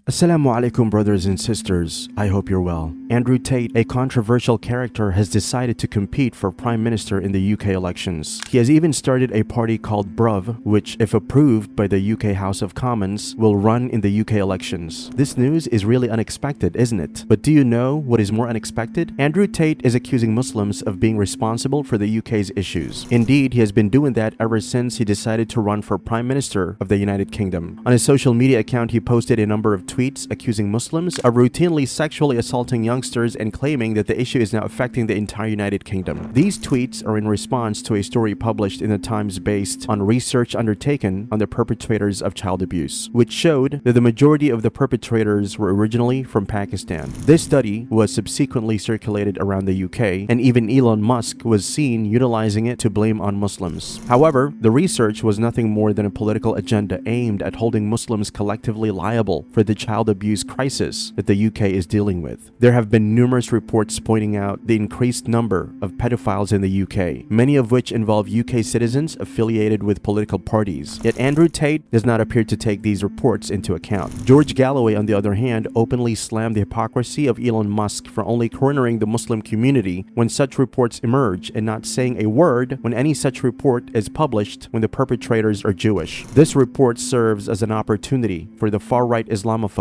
Assalamu alaikum, brothers and sisters. I hope you're well. Andrew Tate, a controversial character, has decided to compete for Prime Minister in the UK elections. He has even started a party called Bruv, which, if approved by the UK House of Commons, will run in the UK elections. This news is really unexpected, isn't it? But do you know what is more unexpected? Andrew Tate is accusing Muslims of being responsible for the UK's issues. Indeed, he has been doing that ever since he decided to run for Prime Minister of the United Kingdom. On his social media account, he posted a number of tweets accusing Muslims of routinely sexually assaulting youngsters and claiming that the issue is now affecting the entire United Kingdom. These tweets are in response to a story published in the Times based on research undertaken on the perpetrators of child abuse, which showed that the majority of the perpetrators were originally from Pakistan. This study was subsequently circulated around the UK, and even Elon Musk was seen utilizing it to blame on Muslims. However, the research was nothing more than a political agenda aimed at holding Muslims collectively liable for the child abuse crisis that the UK is dealing with. There have been numerous reports pointing out the increased number of pedophiles in the UK, many of which involve UK citizens affiliated with political parties. Yet Andrew Tate does not appear to take these reports into account. George Galloway, on the other hand, openly slammed the hypocrisy of Elon Musk for only cornering the Muslim community when such reports emerge and not saying a word when any such report is published when the perpetrators are Jewish. This report serves as an opportunity for the far-right Islamophobes.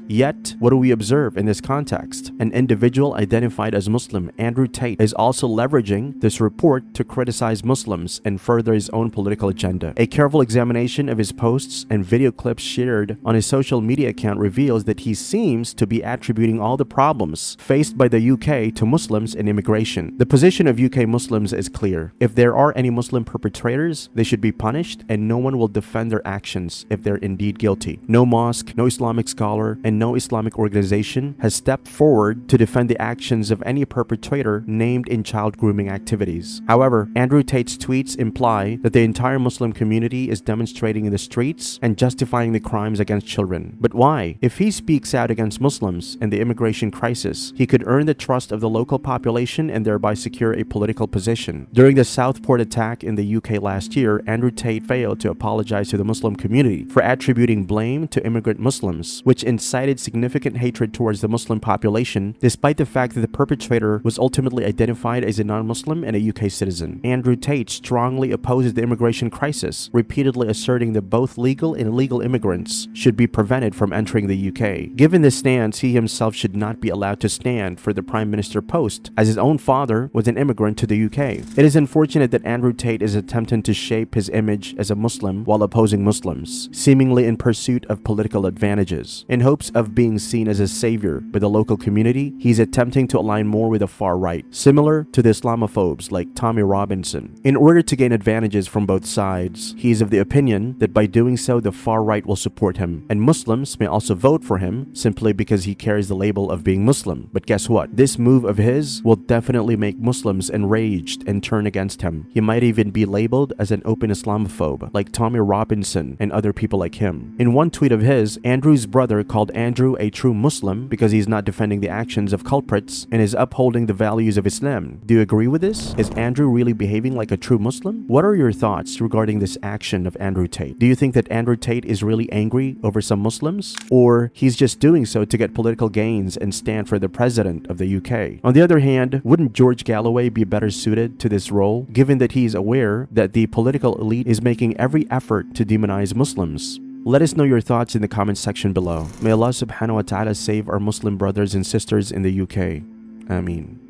Yet, what do we observe in this context? An individual identified as Muslim, Andrew Tate, is also leveraging this report to criticize Muslims and further his own political agenda. A careful examination of his posts and video clips shared on his social media account reveals that he seems to be attributing all the problems faced by the UK to Muslims and immigration. The position of UK Muslims is clear. If there are any Muslim perpetrators, they should be punished, and no one will defend their actions if they're indeed guilty. No mosque, no Islamic scholar, and no Islamic organization has stepped forward to defend the actions of any perpetrator named in child grooming activities. However, Andrew Tate's tweets imply that the entire Muslim community is demonstrating in the streets and justifying the crimes against children. But why? If he speaks out against Muslims and the immigration crisis, he could earn the trust of the local population and thereby secure a political position. During the Southport attack in the UK last year, Andrew Tate failed to apologize to the Muslim community for attributing blame to immigrant Muslims, which incited significant hatred towards the Muslim population, despite the fact that the perpetrator was ultimately identified as a non-Muslim and a UK citizen. Andrew Tate strongly opposes the immigration crisis, repeatedly asserting that both legal and illegal immigrants should be prevented from entering the UK. Given this stance, he himself should not be allowed to stand for the Prime Minister post, as his own father was an immigrant to the UK. It is unfortunate that Andrew Tate is attempting to shape his image as a Muslim while opposing Muslims, seemingly in pursuit of political advantages. In hopes of being seen as a savior by the local community, he's attempting to align more with the far right, similar to the Islamophobes like Tommy Robinson. In order to gain advantages from both sides, he is of the opinion that by doing so, the far right will support him, and Muslims may also vote for him simply because he carries the label of being Muslim. But guess what? This move of his will definitely make Muslims enraged and turn against him. He might even be labeled as an open Islamophobe, like Tommy Robinson and other people like him. In one tweet of his, Andrew's brother called Andrew a true Muslim because he's not defending the actions of culprits and is upholding the values of Islam. Do you agree with this? Is Andrew really behaving like a true Muslim? What are your thoughts regarding this action of Andrew Tate? Do you think that Andrew Tate is really angry over some Muslims? Or he's just doing so to get political gains and stand for the president of the UK? On the other hand, wouldn't George Galloway be better suited to this role, given that he is aware that the political elite is making every effort to demonize Muslims? Let us know your thoughts in the comment section below. May Allah subhanahu wa ta'ala save our Muslim brothers and sisters in the UK. Ameen.